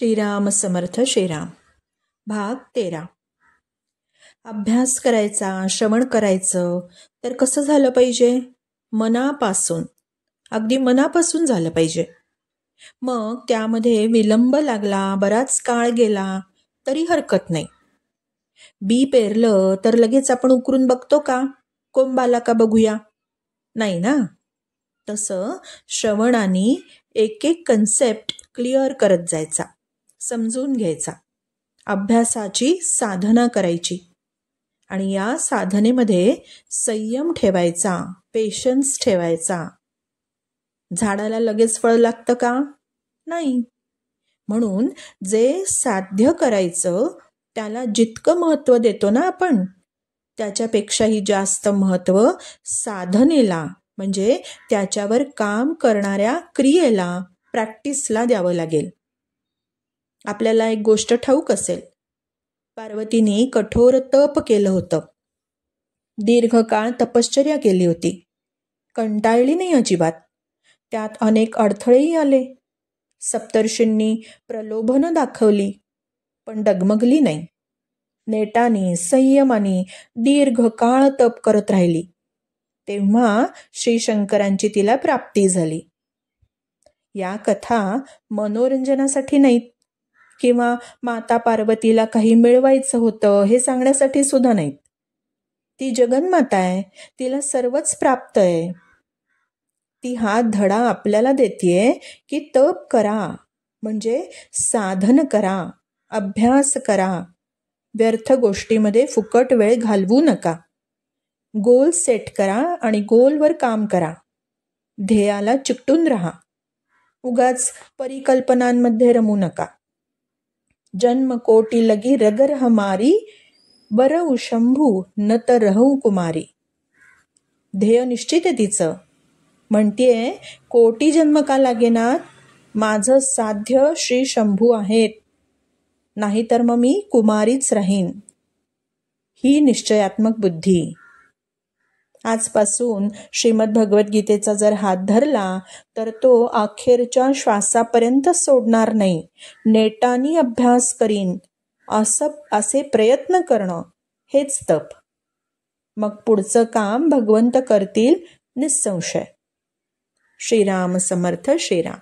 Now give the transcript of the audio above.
श्रीराम समर्थ श्रीराम. भाग 13. अभ्यास करायचा, श्रवण करायचं तर कसं झालं पाहिजे? मनापासून, अगदी मनापासून झालं पाहिजे. मग त्यामध्ये विलंब लागला, बराच काळ गेला तरी हरकत नाही. बी पेरलं तर लगेच आपण उकरून बघतो का? कोंब आला का बघूया? नाही ना. तसं श्रवणाने एक एक कन्सेप्ट क्लिअर करत जायचा, समजून घ्यायचा, अभ्यासाची साधना करायची. आणि या साधनेमध्ये संयम ठेवायचा, पेशन्स ठेवायचा. झाडाला लगेच फळ लागतं का? नाही. म्हणून जे साध्य करायचं त्याला जितकं महत्त्व देतो ना आपण, त्याच्यापेक्षाही जास्त महत्त्व साधनेला, म्हणजे त्याच्यावर काम करणाऱ्या क्रियेला, प्रॅक्टिसला द्यावं लागेल. आपल्याला एक गोष्ट ठाऊक असेल, पार्वतीने कठोर तप केलं होतं, दीर्घकाळ तपश्चर्या केली होती, कंटाळली नाही अजिबात. त्यात अनेक अडथळेही आले. सप्तर्षींनी प्रलोभनं दाखवली, पण डगमगली नाही. नेटाने, संयमाने दीर्घकाळ तप करत राहिली. तेव्हा श्री शंकरांची तिला प्राप्ती झाली. या कथा मनोरंजनासाठी नाहीत, किंवा माता पार्वतीला काही मिळवायचं होतं हे सांगण्यासाठी सुद्धा नाहीत. ती जगन्माता आहे, तिला सर्वच प्राप्त आहे. ती हा धडा आपल्याला देतेय की तप करा, म्हणजे साधन करा, अभ्यास करा. व्यर्थ गोष्टीमध्ये फुकट वेळ घालवू नका. गोल सेट करा आणि गोलवर काम करा. ध्येयाला चिकटून राहा. उगाच परिकल्पनांमध्ये रमू नका. जन्म कोटी लगी रगर हमारी, बरऊ शंभू न तर रहू कुमारी. ध्येय निश्चित आहे तिचं. म्हणतीये, कोटी जन्म का लागेनात, माझं साध्य श्री शंभू आहेत, नाहीतर मग मी कुमारीच राहीन. ही निश्चयात्मक बुद्धी. आजपासून श्रीमद भगवद्गीतेचा जर हात धरला तर तो अखेरच्या श्वासापर्यंत सोडणार नाही. नेटाने अभ्यास करीन असे प्रयत्न करणं हेच तप. मग पुढचं काम भगवंत करतील निसंशय. श्रीराम समर्थ श्रीराम.